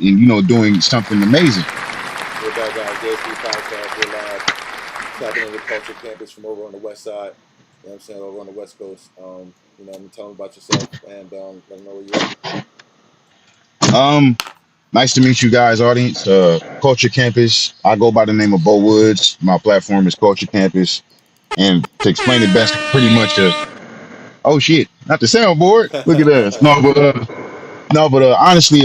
and doing something amazing. We're back, guys. JSP Podcast. We're live. Tapping in with Culture Campus from over on the west side. You know what I'm saying? Over on the west coast. Tell them about yourself and let them know where you're at. Um, Nice to meet you guys, audience. Culture Campus. I go by the name of Bo Woods. My platform is Culture Campus, and to explain it best, pretty much oh shit, not the soundboard. Look at us. No, but honestly,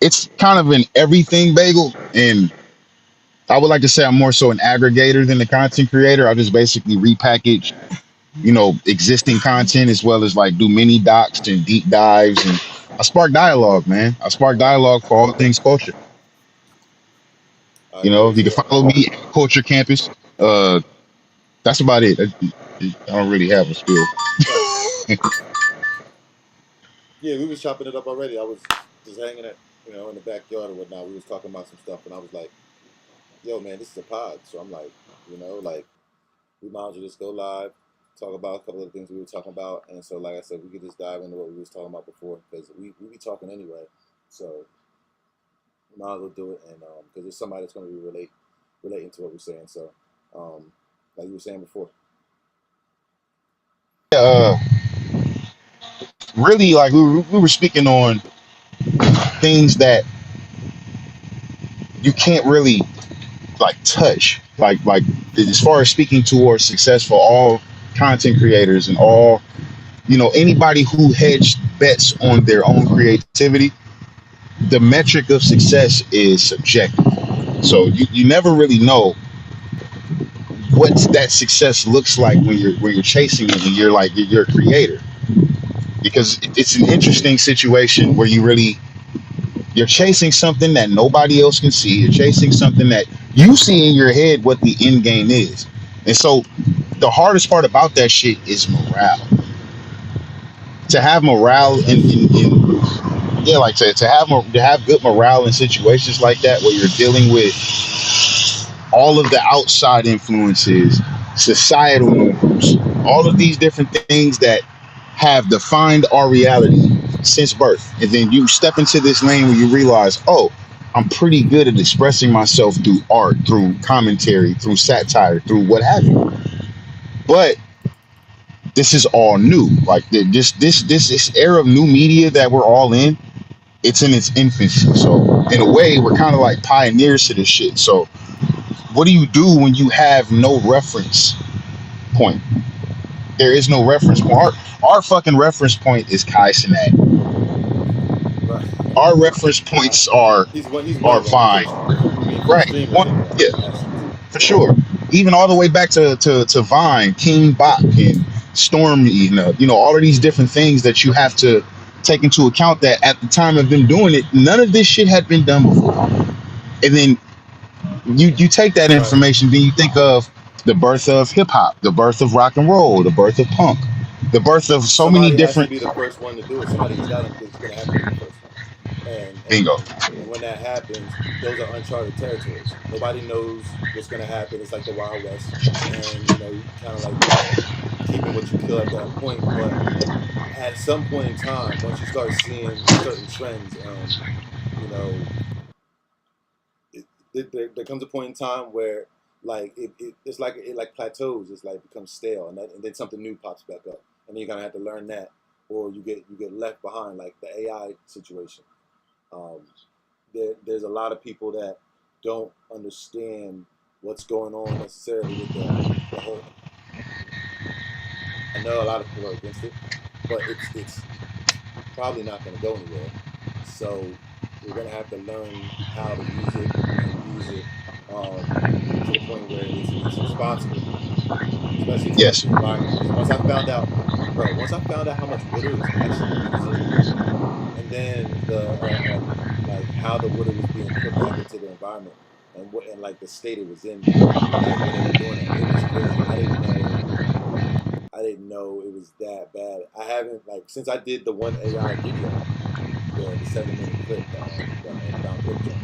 it's kind of an everything bagel, and I would like to say I'm more so an aggregator than a content creator. I just basically repackage existing content as well as like do mini docs and deep dives, and I spark dialogue, man. I spark dialogue for all things culture. All right, great. You can So, follow me at Culture Campus. Uh, that's about it. I don't really have a spiel. right. Yeah, we was chopping it up already. I was just hanging at, in the backyard or whatnot. We was talking about some stuff, and I was like, yo, man, this is a pod. So I'm like, like, we might as well just go live, talk about a couple of things we were talking about. And so, like I said, we could just dive into what we was talking about before because we be talking anyway. So we might as well do it. And because there's somebody that's going to be relating to what we're saying. So, like you were saying before. Uh, Really, like we were speaking on things that you can't really like touch, like as far as speaking towards success for all content creators and all anybody who hedged bets on their own creativity. The metric of success is subjective, so you never really know what that success looks like when you're chasing it and you're a creator, because it's an interesting situation where you're chasing something that nobody else can see. You're chasing something that you see in your head what the end game is. And so the hardest part about that shit is morale. To have morale in yeah, like to have good morale in situations like that where you're dealing with all of the outside influences, societal norms, all of these different things that have defined our reality since birth. And then you step into this lane where you realize, oh, I'm pretty good at expressing myself through art, through commentary, through satire, through what have you. But this is all new. Like this era of new media that we're all in, it's in its infancy. So in a way, we're kind of like pioneers to this shit. So what do you do when you have no reference point? There is no reference point. Our fucking reference point is Kai Cenat. Right. Our reference points are He's one of them. Vine. For Right. streamers anyway. Yeah, Yes. for sure. Even all the way back to Vine, King Bach, and Stormy, all of these different things that you have to take into account that at the time of them doing it, none of this shit had been done before. And then you take that Right. information, then you think of the birth of hip hop, the birth of rock and roll, the birth of punk, the birth of so many Somebody has to different be the first one to do it. Somebody's got to, is going to have to be the first one. And, and bingo. and and when that happens, those are uncharted territories. Nobody knows what's going to happen. It's like the Wild West, and you kind of like keeping what you kill at that point. But at some point in time, once you start seeing certain trends, and you know, there comes a point in time where like it's like it like plateaus. It's like becomes stale, and then something new pops back up, and then you're gonna have to learn that, or you get left behind, like the AI situation. Um, there's a lot of people that don't understand what's going on necessarily with the whole. I know a lot of people are against it, but it's probably not going to go anywhere. So we're going to have to learn how to use it and use it to the point where it's responsible, especially towards Yes. the environment. Because once I found out how much water is actually using, and then like how the water was being put back into the environment, and like the state it was in, like when they were doing it, it was crazy. I didn't know it was that bad. I haven't, like, since I did the one AI video, the 7 minute clip that Don Clip joint.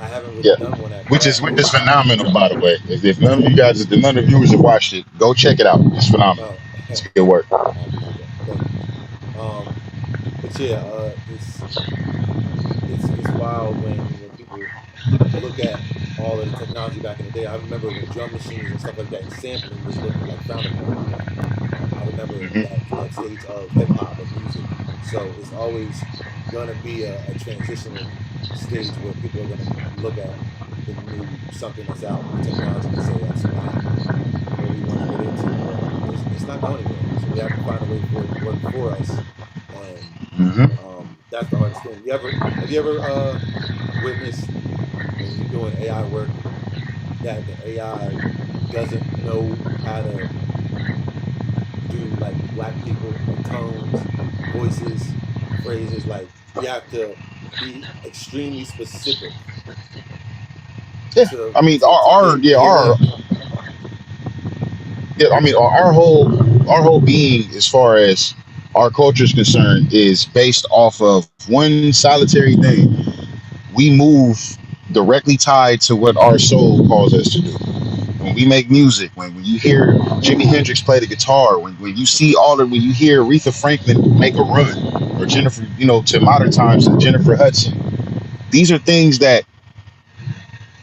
I haven't really Yeah. done one after Which that. is phenomenal, by the way. If none of you guys, if none of the viewers have watched it, go check it out. It's phenomenal. Oh, It's good work. I appreciate that. Thank you. But yeah, it's it's wild when people look at all of the technology back in the day. I remember when drum machines and stuff like that and sampling was looked like frowned upon. I remember Hmm. that stage of hip hop of music. So it's always gonna be a transitional stage where people are gonna look at the new something that's out, new technology, and say that's not what we want to get into. But it's not going anywhere. So we have to find a way for it to work for us, and Hmm. that's the hardest thing. Have you ever witnessed when you're doing AI work that the AI doesn't know how to do like black people, like tones, voices, phrases. Like you have to be extremely specific Yeah, I mean, to yeah, get in. yeah, I mean, our whole being, as far as our culture is concerned, is based off of one solitary thing. We move directly tied to what our soul calls us to do. When we make music, when you hear Jimi Hendrix play the guitar, when you see when you hear Aretha Franklin make a run, or Jennifer, to modern times, Jennifer Hudson, these are things that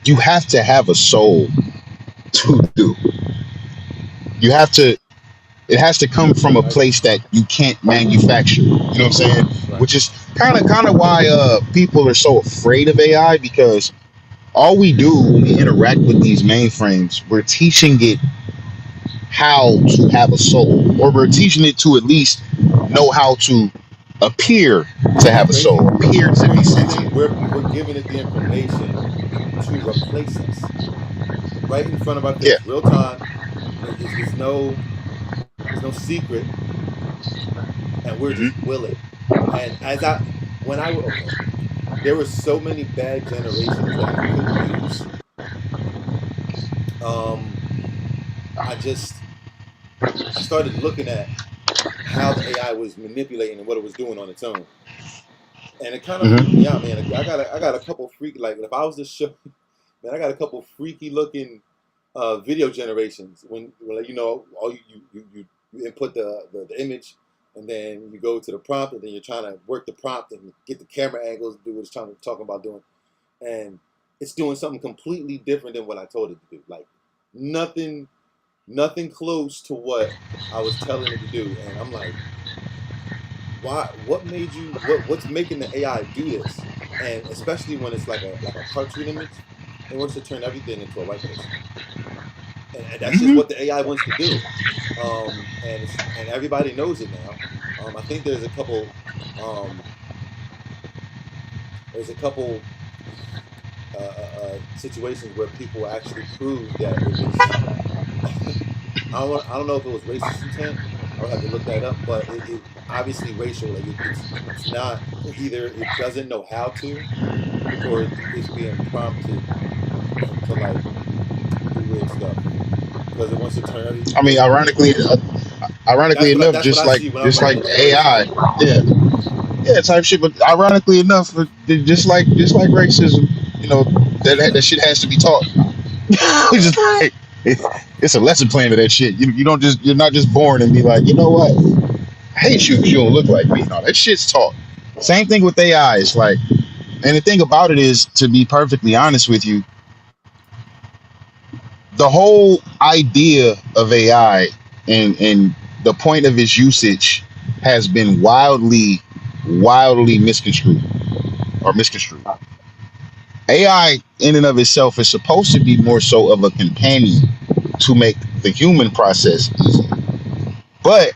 you have to have a soul to do. You have to, it has to come from a I agree. place that you can't manufacture. You know what I'm saying? Right. Which is kind of why people are so afraid of AI, because all we do when we interact with these mainframes, we're teaching it how to have a soul, or we're teaching it to at least know how to appear to And have a soul, appear the to be craziest thing, sentient. we're giving it the information to replace us right in front of our Yeah. face, real time. It's no secret, and we're just Hmm. willing. And when I okay, there were so many bad generations that I could use. Um, I just I started looking at how the AI was manipulating and what it was doing on its own, and it kind of freaked me Hmm. out, man. I got a couple freaky, like if I was to show, man, I got a couple freaky looking video generations when like, all you input the image, and then you go to the prompt, and then you're trying to work the prompt and get the camera angles, do what it's trying to talk about doing, and it's doing something completely different than what I told it to do. Like nothing nothing close to what I was telling it to do, and I'm like, why? What made you? What's making the AI do this? And especially when it's like a cartoon image, it wants to turn everything into a white person, and that's just Hmm. what the AI wants to do. And everybody knows it now. I think um, there's a couple situations where people actually proved that it was. I don't know if it was racist intent. I would have to look that up, but it obviously racial. Like it's not, either it doesn't know how to, or it's being prompted to like do weird stuff because it wants to turn I mean, ironically enough, that's what I see when I'm just like like looking at AI, racism. yeah, yeah, type shit. But ironically enough, just like racism, you know, that shit has to be taught. It's Right. just like it's a lesson plan to that shit. You're not just born and be like, you know what, I hate you because you don't look like me. No, that shit's taught. Same thing with AI. It's like, and the thing about it is, to be perfectly honest with you, the whole idea of AI and the point of its usage has been wildly misconstrued or misconstrued. AI in and of itself is supposed to be more so of a companion to make the human process easy. But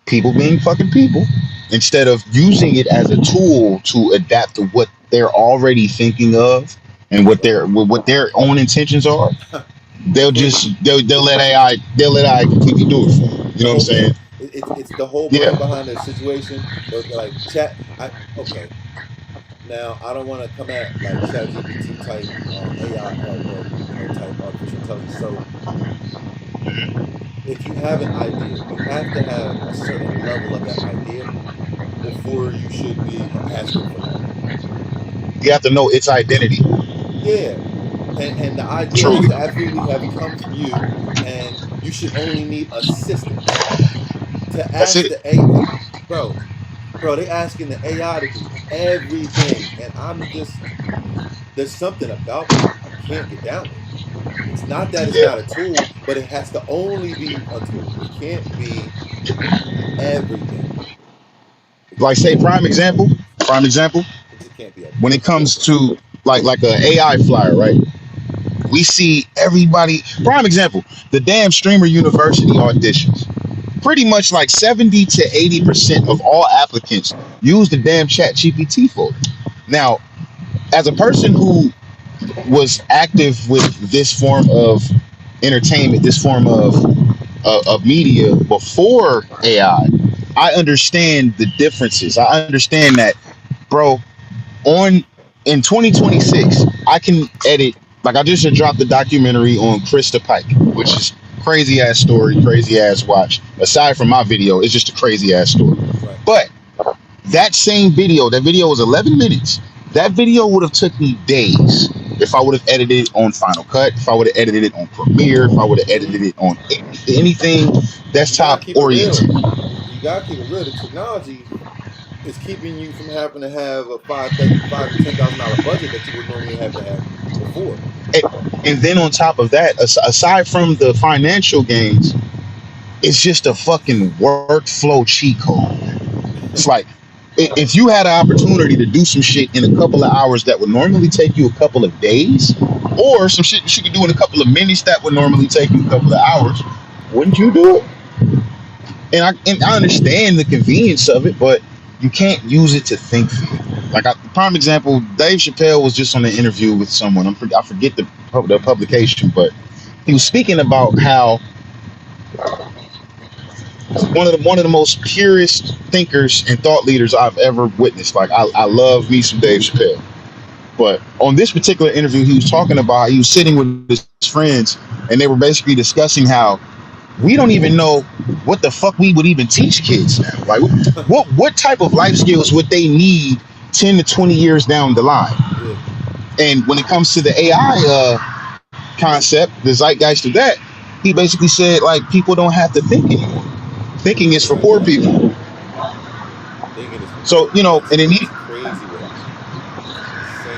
people being fucking people, instead of using it as a tool to adapt to what they're already thinking of and what their own intentions are, But they'll let AI completely do it for them. You the know what I'm whole saying? thing, it's the whole Yeah. brain behind the situation. But like chat, okay. Now I don't want to come at like Chat GPT type AI or type artificial intelligence. So if you have an idea, you have to have a certain level of that idea before you should be asking for help. You have to know its identity. Yeah, and the idea has Truly. to absolutely have come from you, and you should only need assistance to That's ask it. the A. Bro, bro, they asking the AI to do everything, and I'm just there's something about that I can't get down with. It's not that it's not Yeah. a tool, but it has to only be a tool. It can't be everything. Like say prime example. It just can't be When everything. it comes to like a AI flyer, right? We see everybody. Prime example, the damn Streamer University auditions. Pretty much like 70 to 80% of all applicants use the damn Chat GPT folder. Now, as a person who was active with this form of entertainment, this form of media before AI, I understand the differences. I understand that, bro. On in 2026, I can edit. Like I just dropped the documentary on Krista Pike, which is crazy ass story, crazy ass watch. Aside from my video, it's just a crazy ass story. Right. But that same video, that video was 11 minutes. That video would have took me days if I would have edited it on Final Cut, if I would have edited it on Premiere, if I would have edited it on anything desktop oriented. You gotta keep it real. The technology is keeping you from having to have a $5,000 to $10,000 budget that you would normally have to have before. And then on top of that, aside from the financial gains, it's just a fucking workflow cheat code. It's like if you had an opportunity to do some shit in a couple of hours that would normally take you a couple of days, or some shit that you could do in a couple of minutes that would normally take you a couple of hours, wouldn't you do it? And I understand the convenience of it, but you can't use it to think for you. Like prime example, Dave Chappelle was just on an interview with someone. I forget the publication, but he was speaking about how one of the most purest thinkers and thought leaders I've ever witnessed. Like I love me some Dave Chappelle, but on this particular interview, he was talking about he was sitting with his friends, and they were basically discussing how we don't even know what the fuck we would even teach kids now. Like what type of life skills would they need 10 to 20 years down the line? And when it comes to the AI concept, the zeitgeist of that, he basically said like people don't have to think anymore. Thinking is for poor people. So and then he,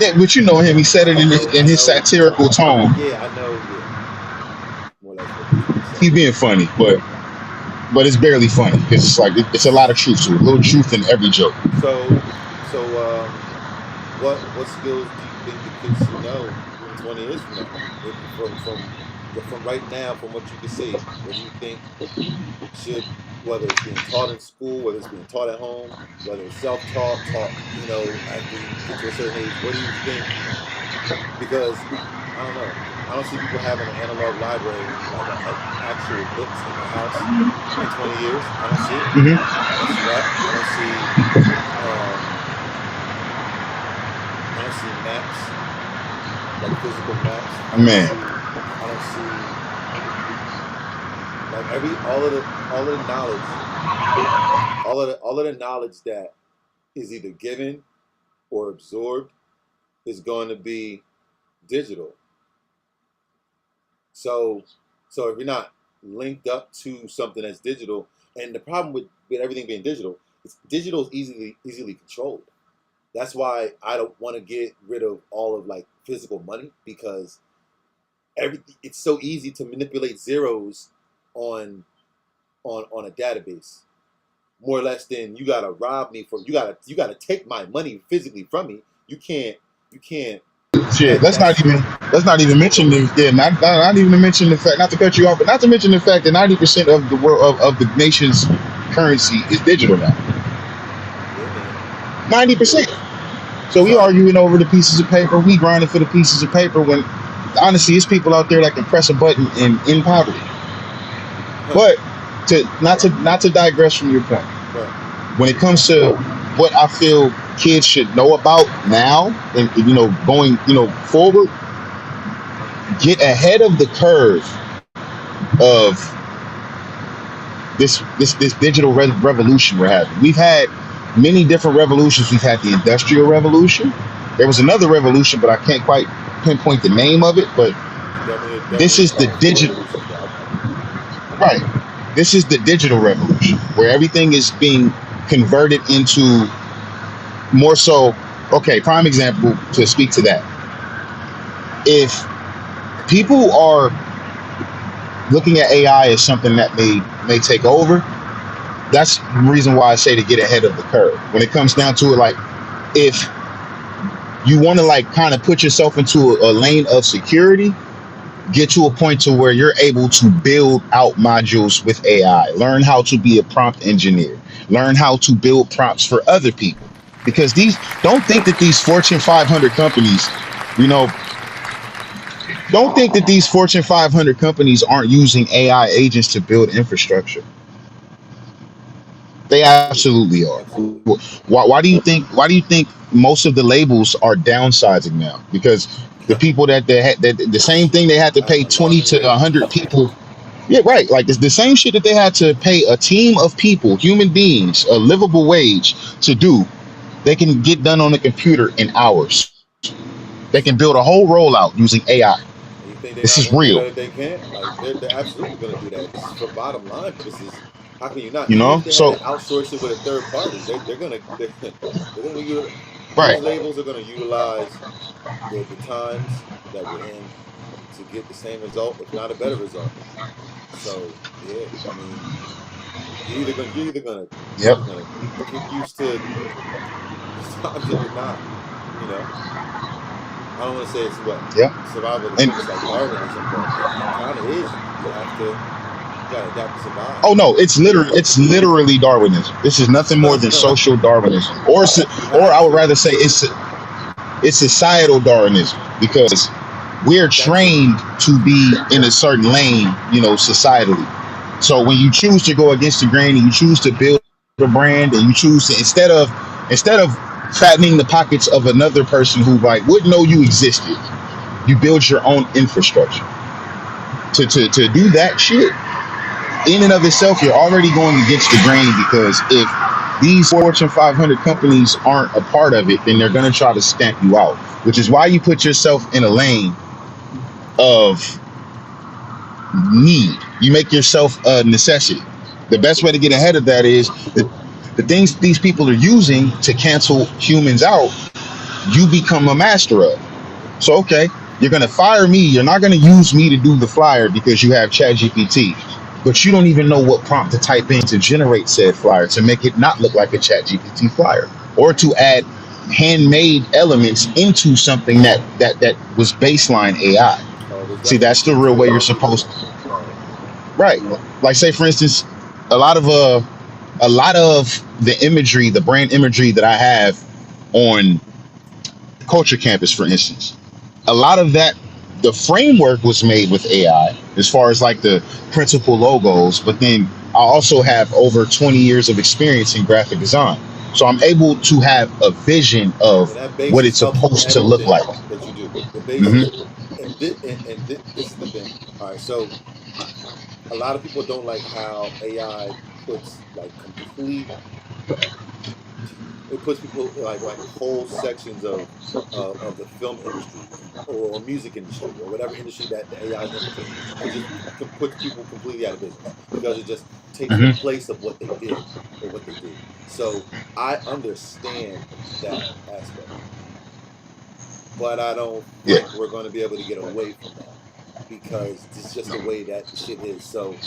yeah, but you know him. He said it in his satirical tone. Yeah, I know. Yeah. He's being funny, but it's barely funny because it's like it's a lot of truth to it. A little truth in every joke. So what skills do you think the kids should know 20 years from now? From right now, from what you can see, what do you think should, whether it's being taught in school, whether it's being taught at home, whether it's self-taught, after you get to a certain age, what do you think? Because I don't know. I don't see people having an analog library, like actual books in their house in 20 years. I don't see it. Mm-hmm. I don't see that. I don't see maps, like physical maps. Man. I don't see like all of the knowledge that is either given or absorbed is going to be digital. So if you're not linked up to something that's digital, and the problem with everything being digital, digital is easily controlled. That's why I don't want to get rid of all of like physical money, because it's so easy to manipulate zeros on a database, more or less than you gotta rob me from. You gotta take my money physically from me. You can't. Shit, let's not even mention not even to mention the fact, not to cut you off, but not to mention the fact that 90% of the world of the nation's currency is digital now. 90%. So we arguing over the pieces of paper. We grinding for the pieces of paper when honestly, it's people out there that can press a button and in poverty. But not to digress from your point, when it comes to what I feel kids should know about now and going forward, get ahead of the curve of this digital revolution we're having. We've had many different revolutions. We've had the Industrial Revolution. There was another revolution, but I can't quite pinpoint the name of it. But this is the digital. Right. This is the digital revolution where everything is being converted into more so. Okay, prime example to speak to that. If people are looking at AI as something that may take over, that's the reason why I say to get ahead of the curve. When it comes down to it, like if you want to like kind of put yourself into a lane of security, get to a point to where you're able to build out modules with AI, learn how to be a prompt engineer, learn how to build prompts for other people. Because these, don't think that these Fortune 500 companies, you know, don't think that these Fortune 500 companies aren't using AI agents to build infrastructure. They Absolutely, absolutely are. absolutely. Why do you think? Why do you think most of the labels are downsizing now? Because the people that the same thing they had to At pay an 20 alarming to rate. 100 people. Yeah, right. Like it's the same shit that they had to pay a team of people, human beings, a livable wage to do. They can get done on a computer in hours. They can build a whole rollout using AI. And you think they're This not is going to do real, that if they can't? Like they're absolutely going to do that. Just for bottom line purposes, how can you not? you Even know. if they had to So, outsource it with a third party, they're going to they're going to right. those labels are going to utilize the times that we're in to get the same result, if not a better result. So yeah, I mean, you're Yep. either gonna get used to these times or you're not. You know, I don't want to say it's what Yep. survival of the And fittest like Darwinism, but it kind of is. You have to you got to adapt and survive. oh no, it's literally Darwinism. This is nothing more than social Darwinism, You or I have would to. rather say it's societal Darwinism because we're That too. trained to be in a certain lane, societally. So when you choose to go against the grain and you choose to build a brand and you choose to instead of fattening the pockets of another person who like wouldn't know you existed, you build your own infrastructure. To do that shit, in and of itself, you're already going against the grain because if these Fortune 500 companies aren't a part of it, then they're going to try to stamp you out, which is why you put yourself in a lane of need. You make yourself a necessity. The best way to get ahead of that is the things these people are using to cancel humans out, you become a master of. Mm-hmm. So, okay, you're going to fire me. You're not going to use me to do the flyer because you have ChatGPT, but you don't even know what prompt to type in to generate said flyer to make it not look like a ChatGPT flyer or to add handmade elements into something that was baseline AI. Oh, there's See, definitely that's the shit real way too. you're supposed to. Right. Right. Like say for instance, a lot of uh a lot of the imagery, the brand imagery that I have on Culture Campus, for instance, a lot of that, the framework was made with AI as far as like the principal logos, but then I also have over 20 years of experience in graphic design. So I'm able to have a vision of And that what it's basis helps with supposed to look everything like. that you do. The basis, Hmm. this is the thing. All right, so a lot of people don't like how AI puts like complete it puts people like whole sections of the film industry or music industry or whatever industry that the AI is infiltrating. It just puts people completely out of business because it just takes the Hmm. place of what they did or what they do. So I understand that aspect, but I don't Yeah. think we're going to be able to get away from that because it's just the way that the shit is. So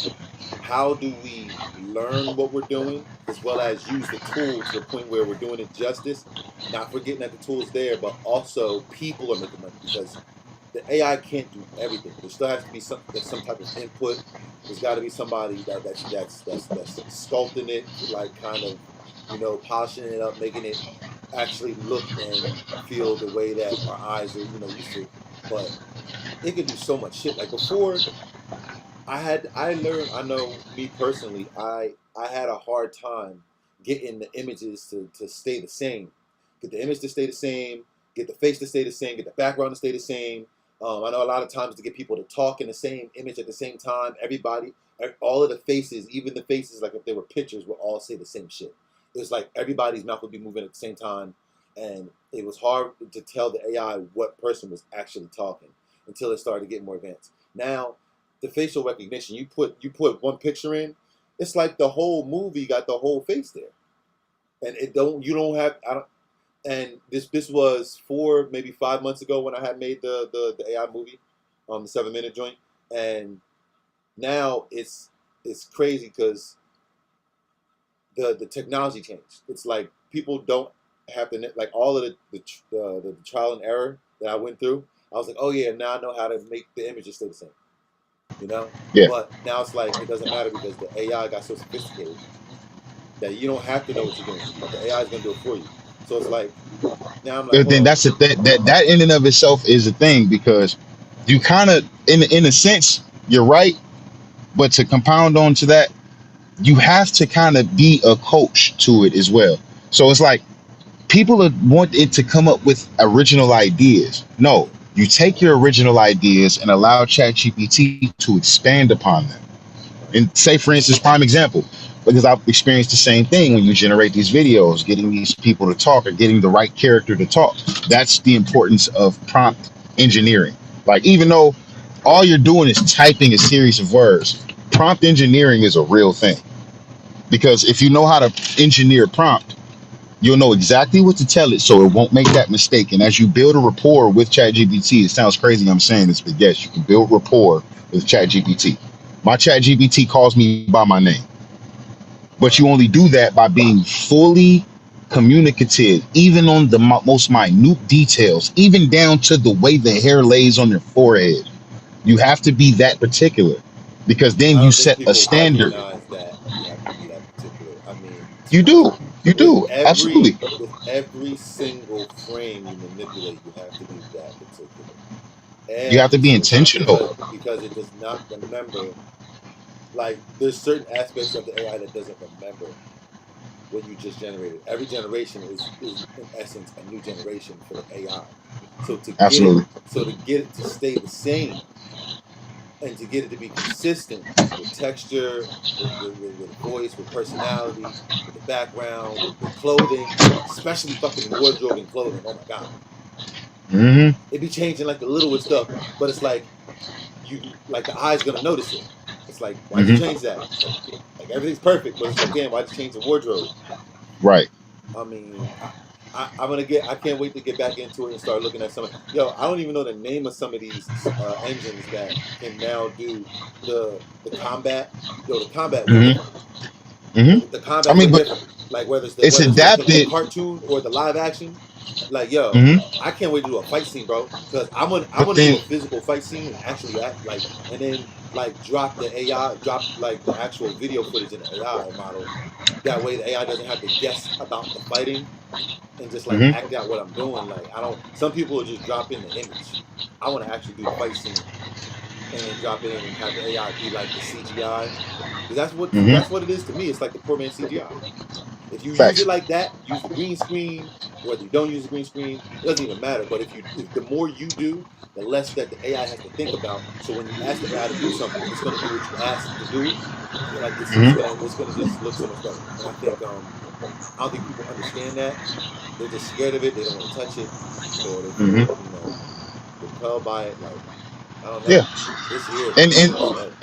how do we learn what we're doing as well as use the tool to the point where we're doing it justice, not forgetting that the tool's there, but also people are making money because the AI can't do everything. There still has to be some type of input. There's got to be somebody that's sculpting it, like kind of, polishing it up, making it actually look and feel the way that our eyes are, used to. But it can do so much shit. Like before, I learned. I know me personally. I had a hard time getting the images to stay the same. Get the image to stay the same. Get the face to stay the same. Get the background to stay the same. I know a lot of times to get people to talk in the same image at the same time. Everybody, all of the faces, even the faces, like if they were pictures, would all say the same shit. It was like everybody's mouth would be moving at the same time, and it was hard to tell the AI what person was actually talking until it started to get more advanced. Now the facial recognition. You put one picture in, it's like the whole movie got the whole face there. and you don't have I don't. And this was maybe 5 months ago when I had made the AI movie, the 7-minute joint, and now it's crazy because the technology changed. It's like people don't have to like all of the trial and error that I went through. I was like, oh yeah, now I know how to make the images stay the same, you know. Yeah. But now it's like it doesn't matter because the AI got so sophisticated that you don't have to know what you're doing. Like the AI is gonna do it for you. So it's like now I'm like, But hold then on. that's the thing, that in and of itself is a thing, because you kind of, in a sense, you're right. But to compound on to that, you have to kind of be a coach to it as well. So it's like people want it to come up with original ideas. No, you take your original ideas and allow ChatGPT to expand upon them. And say, for instance, prime example, because I've experienced the same thing when you generate these videos, getting these people to talk or getting the right character to talk. That's the importance of prompt engineering. Like, even though all you're doing is typing a series of words, prompt engineering is a real thing. Because if you know how to engineer a prompt, you'll know exactly what to tell it so it won't make that mistake. And as you build a rapport with ChatGPT, it sounds crazy I'm saying this, but yes, you can build rapport with ChatGPT. My ChatGPT calls me by my name. But you only do that by being fully communicative, even on the most minute details, even down to the way the hair lays on your forehead. You have to be that particular, because then I you don't think set a people standard. recognize that you have to be that particular. I mean, You do. You do. Absolutely. with every single frame you manipulate, you have to be that particular You have to every be single time intentional. because it does not remember. Like there's certain aspects of the AI that doesn't remember what you just generated. Every generation is in essence a new generation for the AI. So Absolutely. to get it to stay the same and to get it to be consistent with texture, with voice, with personality, with the background, with clothing, especially fucking wardrobe and clothing. Oh my god, Hmm. it be changing like the littlest stuff, but it's like you like the eye's gonna notice it. It's like why'd you Hmm. change that? Like everything's perfect, but it's like damn, why'd you change the wardrobe? Right. I mean, I'm gonna I can't wait to get back into it and start looking at some. Yo, I don't even know the name of some of these engines that can now do the combat. Yo, the combat way Hmm. different. Hmm. The I combat mean, way but different. Like it's whether it's the adapted. cartoon or the live action. Like yo, Hmm. I can't wait to do a fight scene, bro. Because I But want to do then, a physical fight scene and actually act like, and then like drop the AI, drop like the actual video footage in the AI model. That way the AI doesn't have to guess about the fighting and just like hmm, act out what I'm doing. Like I don't. Some people will just drop in the image. I want to actually do the fight scene and then drop it in and have the AI be like the CGI because hmm, that's what it is to me. It's like the poor man CGI. If you use it facts. like that, use the green screen. Whether you don't use the green screen, it doesn't even matter. But if the more you do, the less that the AI has to think about. So when you ask the AI to do something, it's going to do what you ask it to do. Like Hmm. it's gonna just look so much better. And I think I don't think people understand that. They're just scared of it. They don't want to touch it, or they Hmm. feel repelled by it. Like I don't Yeah. know. It's here, and man. and Like I said,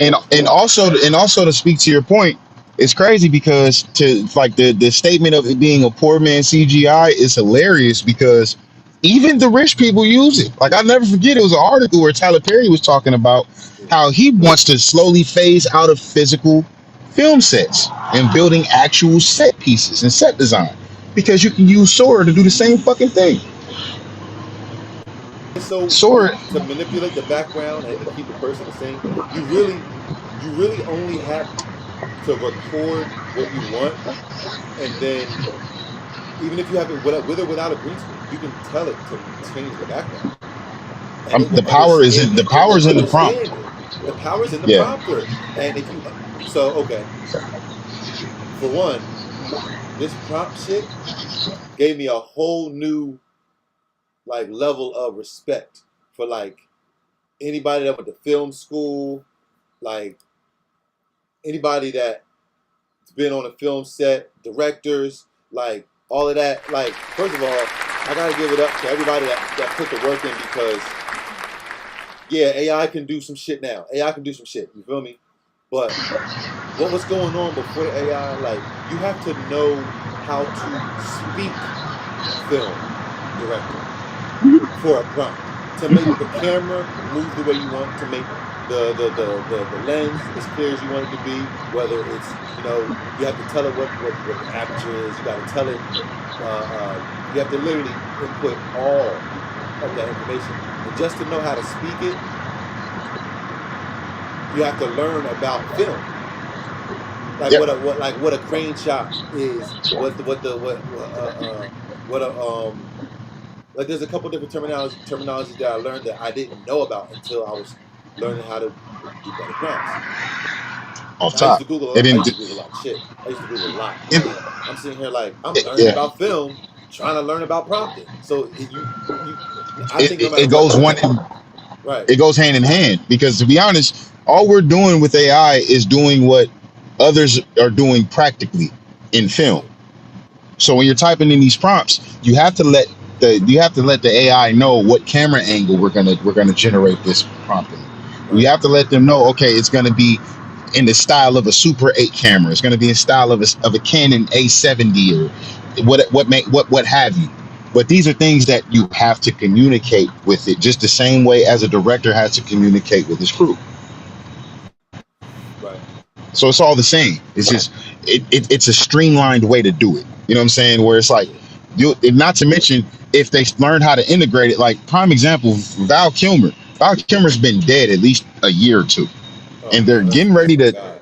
and also to speak to your point, it's crazy because to like the statement of it being a poor man CGI is hilarious, because even the rich people use it. Like, I'll never forget, it was an article where Tyler Perry was talking about yeah. how he wants to slowly phase out of physical film sets and building actual set pieces and set design, because you can use Sora to do the same fucking thing. So Sora. to manipulate the background and to keep the person the same, you really only have to record what you want, and then even if you have it with or without a green screen, you can tell it to change the background, and it The will power is understand in the it. It will power's in the prompt. understand it. The power's in the Yeah. prompter, and if you okay, for one, this prompt shit gave me a whole new like level of respect for like anybody that went to film school, like anybody that's been on a film set, directors, like all of that. Like, first of all, I gotta give it up to everybody that put the work in because yeah, AI can do some shit now. AI can do some shit. You feel me? But what was going on before the AI? Like, you have to know how to speak film director for a prompt to make the camera move the way you want, to make the lens as clear as you want it to be. Whether it's, you have to tell it what the aperture is. You got to tell it. You have to literally input all of that information, and just to know how to speak it, you have to learn about film. Like Yep. what a crane shot is. What a like there's a couple different terminology that I learned that I didn't know about until I was learning how to do better prompts. Off I used top. to Google. It I didn't. used to Google a lot of shit. I used to Google a lot. It, I'm sitting here like I'm learning yeah. about film, trying to learn about prompting. So I think no matter It what goes you one. do, right? It goes hand in hand because to be honest, all we're doing with AI is doing what others are doing practically in film. Right. So when you're typing in these prompts, you have to let the AI know what camera angle we're gonna generate this prompt in. We Right. have to let them know, okay, it's gonna be in the style of a Super 8 camera. It's gonna be in style of a Canon A70 or what have you. But these are things that you have to communicate with it, just the same way as a director has to communicate with his crew. Right. So it's all the same. It's just it's a streamlined way to do it. You know what I'm saying? Where it's like not to mention if they learn how to integrate it. Like prime example, Val Kilmer. Val Kilmer's been dead at least a year or two, Oh and they're no, getting that's ready my to. God.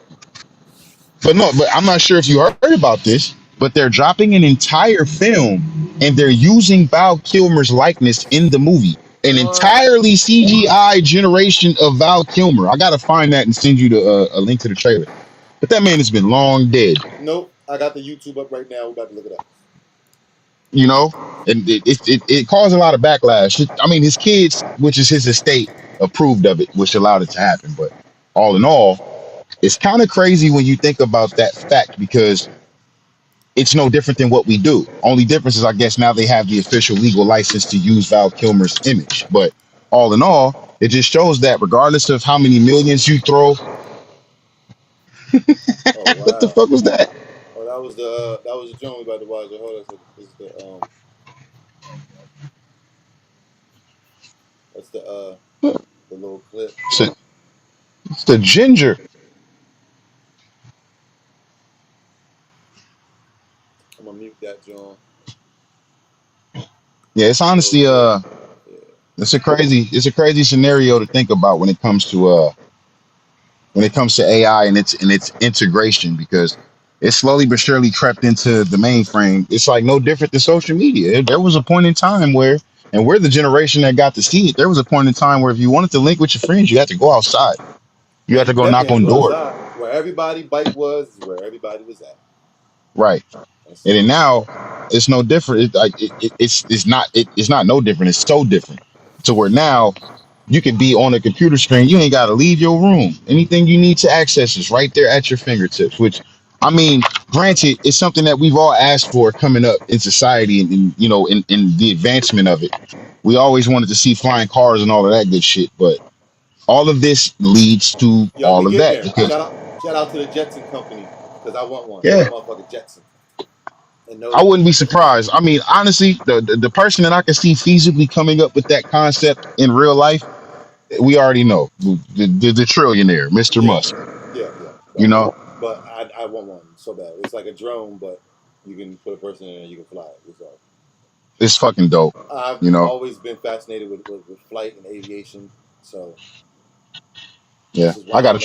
But I'm not sure if you heard about this. But they're dropping an entire film, and they're using Val Kilmer's likeness in the movie. An What? entirely CGI generation of Val Kilmer. I gotta find that and send you a link to the trailer. But that man has been long dead, Nope. I got the YouTube up right now. We're about to look it up. you know, and it caused a lot of backlash. I mean, his kids, which is his estate, approved of it, which allowed it to happen. But all in all, it's kind of crazy when you think about that fact because it's no different than what we do. Only difference is, I guess, now they have the official legal license to use Val Kilmer's image. But all in all, it just shows that regardless of how many millions you throw, Oh what the wow. fuck was that? Oh, that was the joint we about to watch. Hold on, this is that's the little clip. It's, a, it's the ginger. I'm gonna mute that joint. Yeah, it's Little honestly clip. Yeah. it's a crazy scenario to think about when it comes to AI and its integration because it slowly but surely crept into the mainframe. It's like no different than social media. There was a point in time where, and we're the generation that got to see it. There was a point in time where if you wanted to link with your friends, you had to go outside. You had You to go definitely knock had to on go door. outside. Where everybody bike was is where everybody was at. Right. That's And it. then now it's no different. It's not no different. It's so different to where now you could be on a computer screen. You ain't got to leave your room. Anything you need to access is right there at your fingertips. Which, I mean, granted, it's something that we've all asked for coming up in society and in the advancement of it. We always wanted to see flying cars and all of that good shit. But all of this leads to Yo, we all of getting that there. because Shout out to the Jetson company because I want one. I yeah, want a motherfucking Jetson. And I no, wouldn't be surprised. I mean, honestly, the person that I can see feasibly coming up with that concept in real life, we already know the trillionaire, Mr. yeah, Musk. yeah. You know, But I want one so bad. It's like a drone, but you can put a person in it and you can fly it. So it's fucking dope. I've You know, always been fascinated with flight and aviation. So yeah. this is one of them.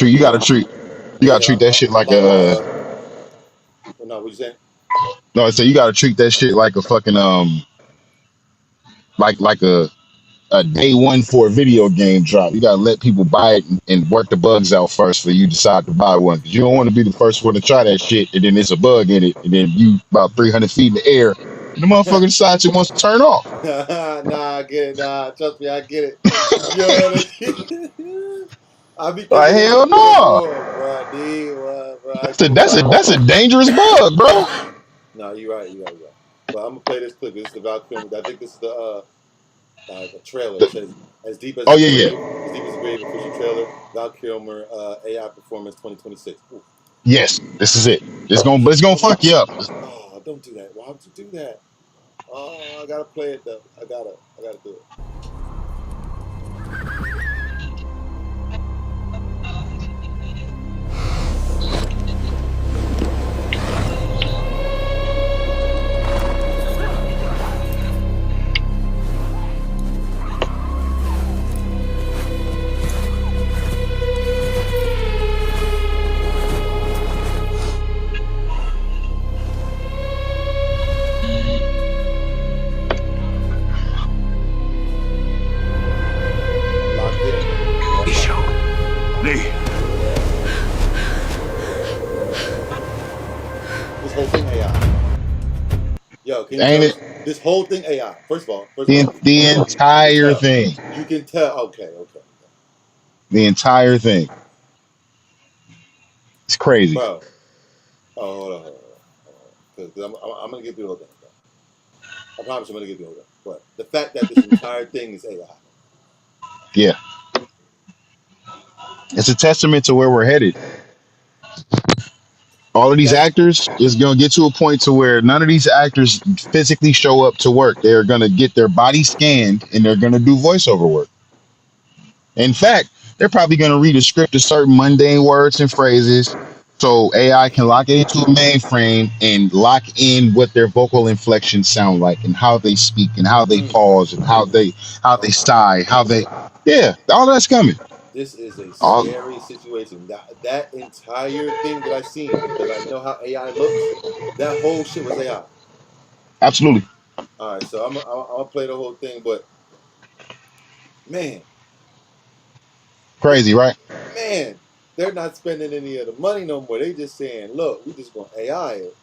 You gotta treat that shit I'm like about a. to. No, what you saying? No, I say you gotta treat that shit like a fucking like a day one for a video game drop. You gotta let people buy it and work the bugs out first before you decide to buy one. Because you don't want to be the first one to try that shit, and then there's a bug in it, and then you about 300 feet in the air, and the motherfucker decides he wants to turn off. Nah, I get it. Nah, trust me, I get it. Yo, I be Like thinking this hell shit through no, before, bro. D, what, bro? I that's a can't that's a lie. that's a dangerous bug, bro. No, you're right. But I'm gonna play this clip. This is the Val Kilmer. I think this is the trailer. It says as deep as Oh the yeah, grave, yeah, official trailer. Val Kilmer, AI performance 2026. Ooh. yes, this is it. It's gonna fuck you up. Oh, don't do that. Why would you do that? Oh, I gotta play it though. I gotta do it. Locked in. All right. This whole thing AI. Yo, can you Ain't tell it? this whole thing AI? First of The all, the you can entire tell. thing. You can tell. Okay, okay, The entire thing. It's crazy. bro. Oh, hold on. Because I'm gonna get the whole thing. Bro. I promise I'm gonna get the whole thing. But the fact that this entire thing is AI. Yeah. It's a testament to where we're headed. All of these That's actors is gonna get to a point to where none of these actors physically show up to work. They're gonna get their body scanned and they're gonna do voiceover work. In fact, they're probably gonna read a script of certain mundane words and phrases so AI can lock it into a mainframe and lock in what their vocal inflections sound like and how they speak and how they mm, pause and how they okay. sigh, yeah, all that's coming. This is a All scary situation. That entire thing that I seen because I know how AI looks. That whole shit was AI. absolutely All right, so I'm gonna play the whole thing, but man, they crazy, right? man, they're not spending any of the money no more. They just saying, look, we just gonna AI it.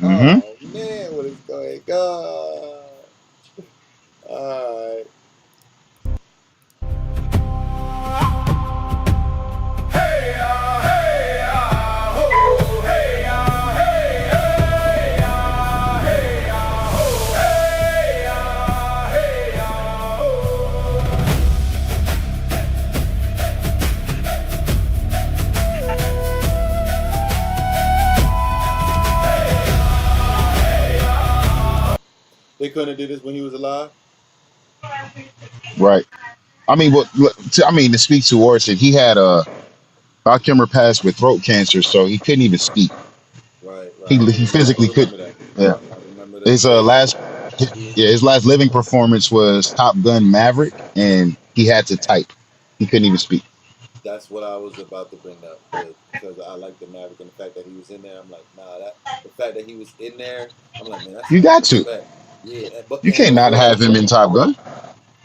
Hmm. Oh man, what is going on? All right. They couldn't have did this when he was alive. Right. I mean, to speak to Orson, he had Val Kilmer passed with throat cancer, so he couldn't even speak. Right, He right. he I physically could. remember that. Yeah. I remember the His crazy. last yeah, his last living performance was Top Gun Maverick, and he had to type. He couldn't even speak. That's what I was about to bring up because I like the Maverick and the fact that he was in there. I'm like, nah, that the fact that he was in there. I'm like, man, that's You like got to. respect. Yeah, You can't not before have that, him in Top Gun.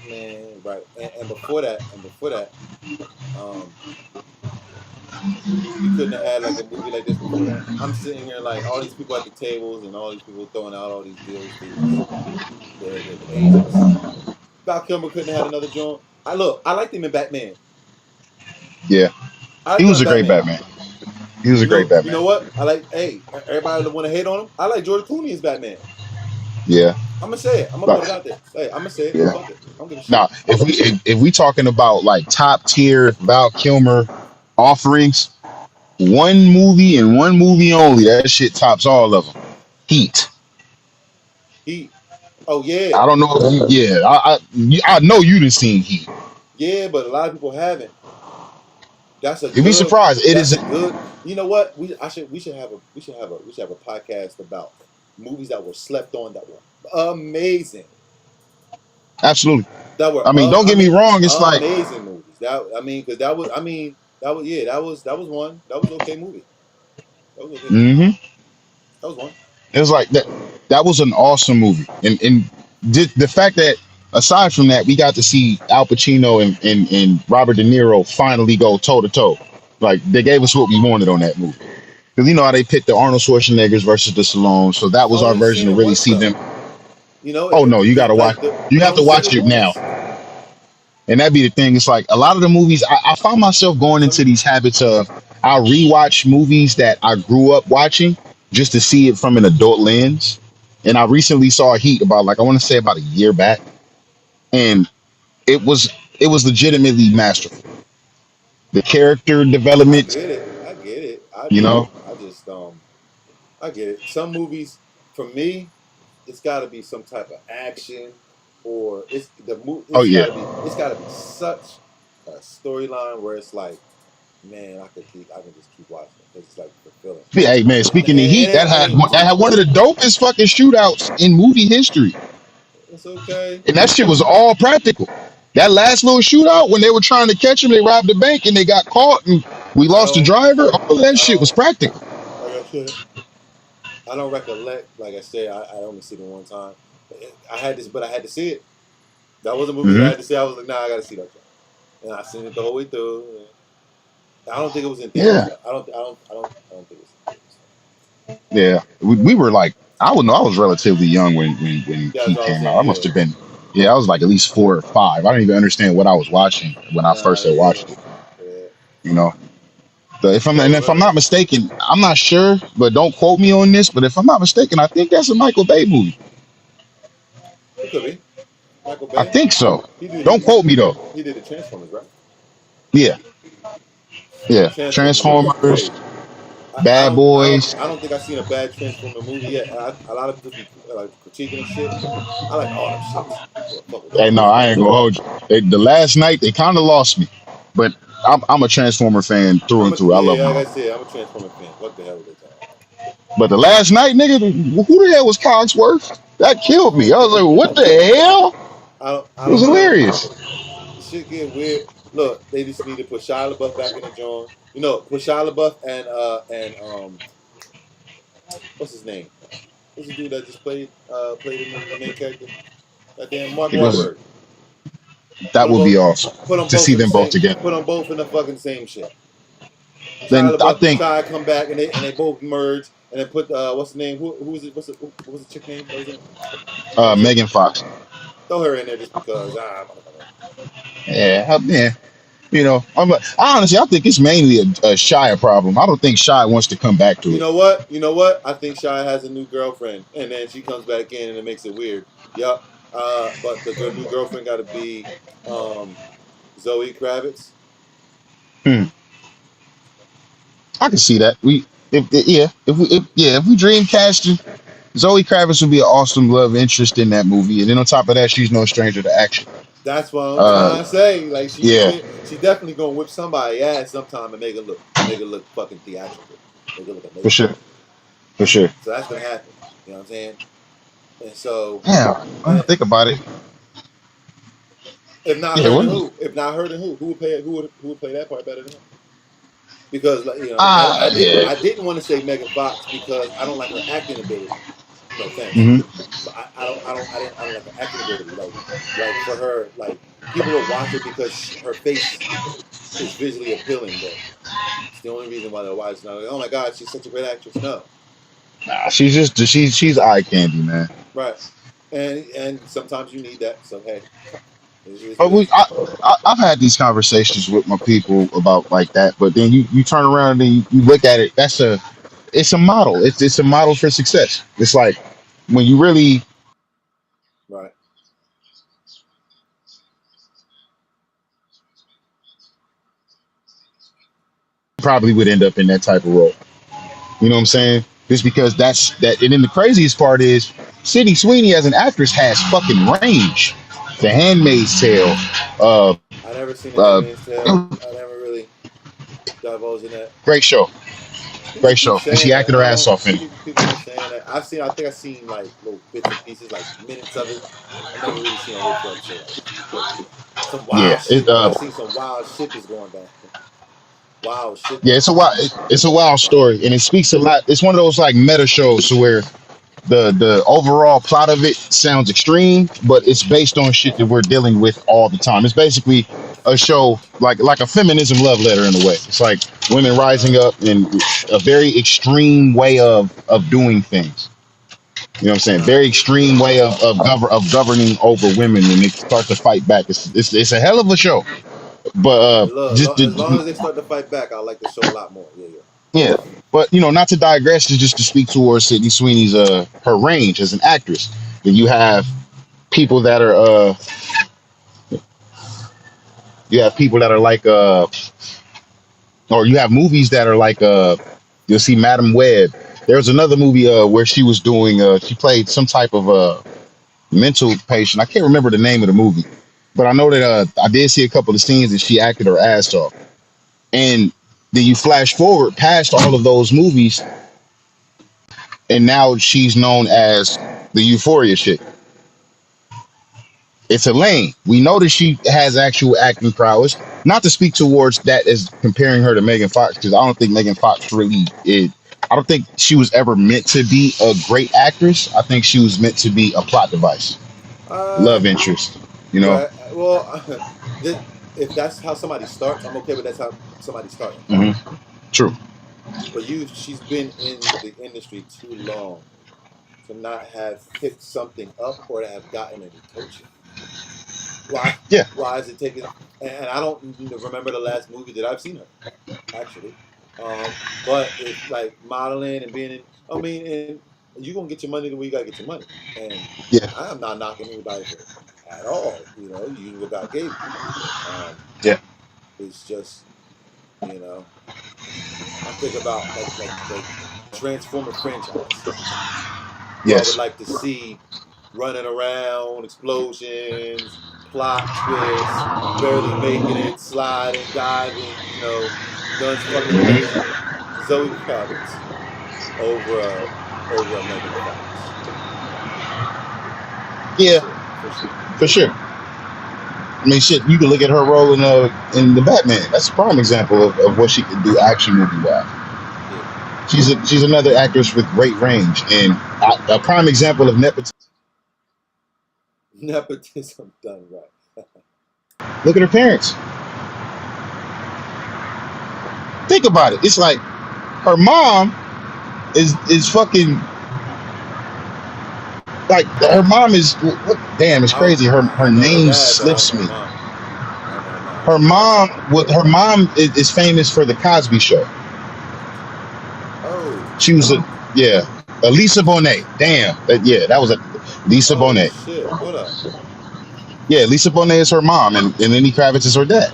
man, right, and before that, um, you couldn't have had like a movie like this before that. I'm sitting here like all these people at the tables and all these people throwing out all these deals to these the agents. Val Kilmer couldn't have had another joint. I liked him in Batman. Yeah, I he liked him was in a great Batman. Batman. He was a great You Batman. know what? I like. Hey, everybody want to hate on him. I like George Clooney as Batman. Yeah, I'm gonna say it. I'm gonna put it but out there. Hey, I'm gonna say it. yeah. Fuck it. I don't give a Now, shit. if we talking about like top tier Val Kilmer offerings, one movie and one movie only, that shit tops all of them. Heat. He. Oh yeah, I don't know if you, yeah, I know you done seen Heat. yeah, but a lot of people haven't. That's a You'd be good. surprised. It That's is a good. You know what? We should have a podcast about movies that were slept on that were amazing. absolutely. That were I mean, don't I get me mean wrong. It's like, amazing movies. That I mean, because that was yeah that was one that was okay movie. That was okay. hmm That was one. it was like that. That was an awesome movie, and the fact that aside from that, we got to see Al Pacino and Robert De Niro finally go toe to toe. Like they gave us what we wanted on that movie. Because you know how they picked the Arnold Schwarzeneggers versus the Stallone, so that I was our only version seen to it really once see them. though. You know, Oh no, you the gotta watch. like the You I have to only seen watch it it now. once. And that be the thing. It's like a lot of the movies I found myself going into Some these habits of I rewatch movies that I grew up watching just to see it from an adult lens. And I recently saw Heat about like I want to say about a year back, and it was it was legitimately masterful. The character I development, get it. I get it. I you do. know, I get it. Some movies, for me, it's got to be some type of action, or it's the movie. Oh yeah. It's got to be such a storyline where it's like, man, I can just keep watching it because it's like fulfilling. Yeah, hey man, And speaking of Heat, it ain't that too. had one of the dopest fucking shootouts in movie history, It's okay. and that shit was all practical. That last little shootout when they were trying to catch him, they robbed the bank and they got caught, and we I lost the don't. driver. All of that I shit was don't. practical. Like I said, I don't recollect. Like I said, I only seen it one time. But I had to see it. That was a movie that I Hmm. had to see. I was like, nah, I got to see that. And I seen it the whole way through. I don't think it was in theaters Yeah, though. I don't think it was in yeah. We were like, I would know. I was relatively young when theaters. That's Heat what I was came out. I saying. must Yeah. have been, yeah, I was like at least 4 or 5. I don't even understand what I was watching when I Nah. first had Yeah. watched it. Yeah. You know, if I'm So not mistaken, I'm not sure, but don't quote me on this. But if I'm not mistaken, I think that's a Michael Bay movie. it could be Michael I Bay. think so. He did. Don't quote me though. He did the Transformers, right? Yeah, The yeah. Transformers was Transformers, crazy. Bad Boys. I don't think I've seen a bad Transformer movie yet. A lot of people be like critiquing and shit. I like all them shits. Yeah, fuck with all Hey, them no, shits. I ain't gonna hold you. The last night they kind of lost me, but I'm a Transformer fan through and through. I love them Like I all. said, I'm a Transformer fan. What the hell are they talking But the last night, nigga, who the hell was Cogsworth? That killed me. I was like, what the about? hell? I It was don't know. hilarious. Shit get weird. Look, they just need to put Shia LaBeouf back in the joint. You know, put Shia LaBeouf and what's his name? What's the dude that just played in the main character? That damn Mark It was Wahlberg. Put that them would be both. awesome Put them to both see in the them both same. together. Put them both in the fucking same shit. Then Shia I LaBeouf and think Shia come back and they both merge and then put what's the name? Who was it? What was the chick name that was in it? That was it. Megan Fox. Throw her in there just because motherfucker. Yeah. You know, honestly, I think it's mainly a Shia problem. I don't think Shia wants to come back to You it. know what? You know what? I think Shia has a new girlfriend, and then she comes back in, and it makes it weird. Yep. But the new girlfriend got to be um, Zoe Kravitz. Hmm. I can see that. If we dream casting, Zoe Kravitz would be an awesome love interest in that movie, and then on top of that, she's no stranger to action. That's what I'm trying to Uh, say. Like yeah, she definitely gonna whip somebody ass sometime and make it look fucking theatrical, make it look for amazing. sure, for sure. So that's gonna happen. You know what I'm saying? And so, Yeah, I and think about it. if not Yeah, her, what? then who? If not her, then who? Who would play that part better than her? Because like, you know, Yeah. I didn't want to say Megan Fox because I don't like her acting ability. No offense, Hmm. but I don't like her acting ability. Like for her, like people will watch her because her face is visually appealing, but it's the only reason why they'll watch. Now, like, oh my God, she's such a great actress. No, Nah, she's eye candy, man. right? And sometimes you need that. So hey, it is But what it is. I've had these conversations with my people about like that. But then you turn around and you look at it. It's a model. It's a model for success. It's like when you really Right. probably would end up in that type of role. You know what I'm saying? Just because that's that. And then the craziest part is Sydney Sweeney as an actress has fucking range. The Handmaid's Tale. Uh, I never seen The uh, Handmaid's Tale. I never really divulged in that. great show. People Great keep show. And she saying that. acted I her don't ass know. off in it. People keep saying that. I think I've seen like little bits and pieces, like minutes of it. I never really seen a whole fucking show. Some Yeah. wild shit. I seen some wild shit that's going down. Wild shit Yeah, that's it's a going wild, down. it's a wild story, and it speaks a lot. It's one of those like meta shows to where the overall plot of it sounds extreme, but it's based on shit that we're dealing with all the time. It's basically a show like a feminism love letter in a way. It's like women rising Right. up in a very extreme way of doing things. You know what I'm saying? Right. Very extreme way of governing over women, and they start to fight back. It's a hell of a show, but Look, just as long to, as they start to fight back, I like the show a lot more. Yeah, yeah. yeah, but not to digress, is just to speak towards Sydney Sweeney's her range as an actress. Then you have people that are like or you have movies that are like you'll see Madam Web. There was another movie where she was doing she played some type of mental patient. I can't remember the name of the movie, but I know that I did see a couple of scenes that she acted her ass off. And then you flash forward past all of those movies, and now she's known as the Euphoria chick. It's Elaine. We know that she has actual acting prowess. Not to speak towards that as comparing her to Megan Fox, because I don't think Megan Fox really is. I don't think she was ever meant to be a great actress. I think she was meant to be a plot device, Uh, love interest. You know. right. Well, if that's how somebody starts, I'm okay, but that's how somebody starts. Hmm. True. But she's been in the industry too long to not have picked something up or to have gotten any coaching. Why? Yeah. Why is it taking? And I don't remember the last movie that I've seen her actually. But it's like modeling and being in. I mean, and you're gonna get your money the way you gotta get your money. And Yeah. I am not knocking anybody for it at all. You know, you use what God gave you. Yeah. It's just, you know, I think about like Transformer franchise. Yes. I would like to see running around, explosions, plot twists, barely making it, sliding, diving, you know, guns fucking blazing. Zoe Kravitz over a Megan Fox. Yeah, for sure. I mean, shit, you can look at her role in the Batman. That's a prime example of what she can do action movie wise. Yeah. She's another actress with great range and a prime example of nepotism. Nepotism done right. Look at her parents. Think about it. It's like her mom is fucking like her mom is. Damn, it's crazy. Her name slips me. Her mom is famous for the Cosby Show. Oh. She was Lisa Bonet. Damn, that was Lisa Bonet. Shit, what up? Yeah, Lisa Bonet is her mom, and Lenny Kravitz is her dad.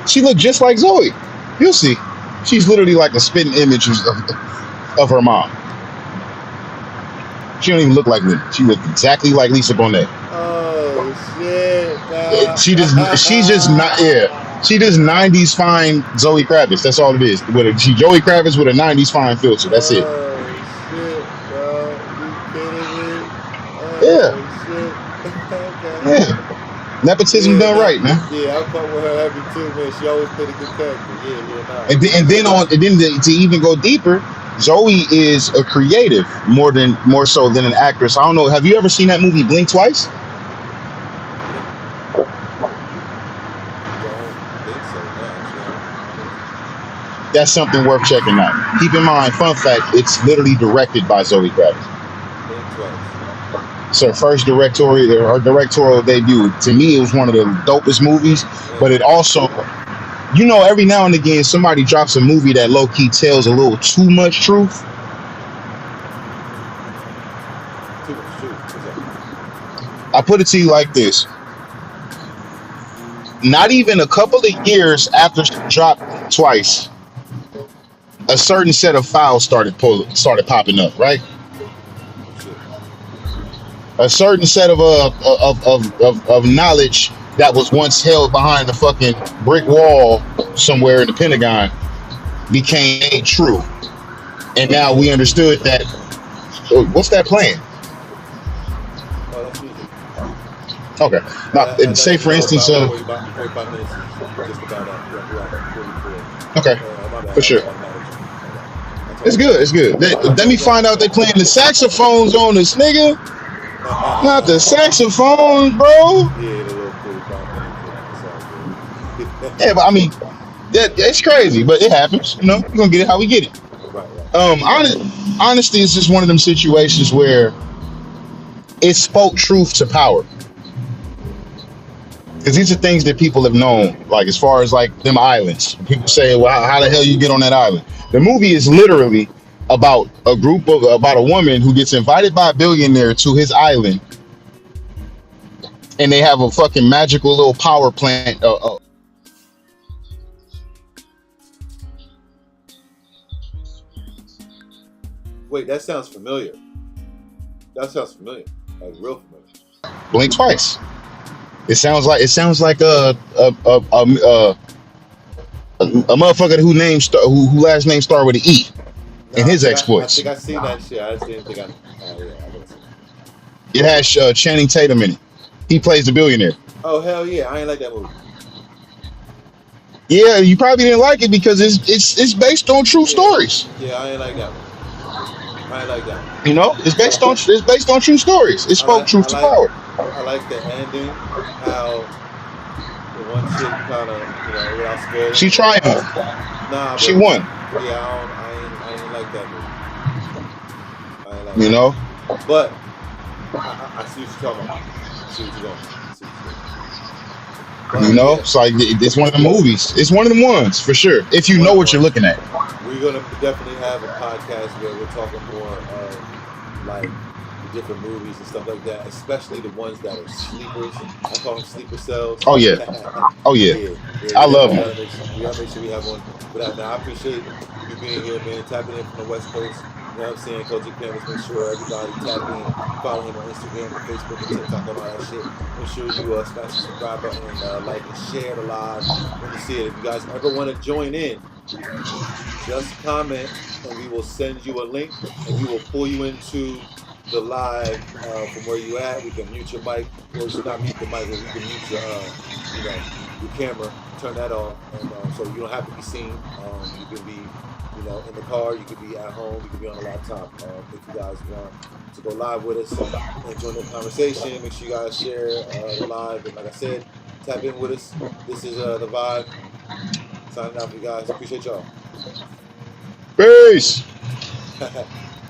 She looked just like Zoe. You'll see. She's literally like a spitting image of her mom. She don't even look like Lenny. She looked exactly like Lisa Bonet. Oh shit! She does 90s fine Zoe Kravitz. That's all it is. She Joey Kravitz with a 90s fine filter. That's it. Oh shit, bro! You kidding me? Oh, yeah. Shit. Yeah. Nepotism done right, man. Yeah, I fuck with her every too, man. She always played a good character. Yeah. And then to even go deeper, Zoe is a creative more so than an actress. I don't know. Have you ever seen that movie Blink Twice? That's something worth checking out. Keep in mind, fun fact, it's literally directed by Zoe Kravitz. It's her first directorial debut. To me, it was one of the dopest movies, but it also, every now and again, somebody drops a movie that low-key tells a little too much truth. I put it to you like this. Not even a couple of years after she dropped Twice, a certain set of files started popping up, right? A certain set of knowledge that was once held behind the fucking brick wall somewhere in the Pentagon became true, and now we understood that. What's that playing? Okay. Now, say for instance, okay, for sure. It's good. It's good. Let me find out they playing the saxophones on this nigga. Not the saxophones, bro. Yeah, but I mean, it's crazy, but it happens. We're gonna get it how we get it. Honestly, it's just one of them situations where it spoke truth to power. Because these are things that people have known, like as far as like them islands. People say, well, how the hell you get on that island? The movie is literally about about a woman who gets invited by a billionaire to his island and they have a fucking magical little power plant. Wait, that sounds familiar. That sounds familiar, like real familiar. Blink twice. It sounds like a motherfucker who last name start with an E No, in his I exploits. think I seen that shit. I just didn't think I. Oh yeah, I didn't see It has Channing Tatum in it. He plays the billionaire. Oh hell yeah, I ain't like that movie. Yeah, you probably didn't like it because it's based on true stories. Yeah, I ain't like that one. I ain't like that one. You know, it's based on true stories. It spoke truth to power. I like the ending. How the one chick kind of, without spoiling. She triumphed. Nah, she won. Yeah, I ain't like that movie. I ain't like you know. But I see what you're talking about. I see what you're going. You know, it's like it's one of the movies. It's one of the ones for sure. If you know what you're looking at. We're gonna definitely have a podcast where we're talking more of like the different movies and stuff like that, especially the ones that are sleepers. I call them sleeper cells. Oh yeah. Oh yeah. I love them. We gotta make sure we have one. But I appreciate you being here, man. Tapping in from the West Coast. You know what I'm saying? Coach Campus, make sure everybody tap in, follow him on Instagram and Facebook and TikTok and all that shit. Make sure you smash the subscribe button and like and share the live when you see it. If you guys ever want to join in, just comment and we will send you a link and we will pull you into the live from where you at. We can mute your mic, or you should not mute the mic, but we can mute your your camera, turn that off, and so you don't have to be seen. You can be in the car, you could be at home, you could be on a laptop. If you guys want to go live with us and join the conversation, make sure you guys share the live. And like I said, tap in with us. This is The Vibe. Signing out for you guys. Appreciate y'all. Peace.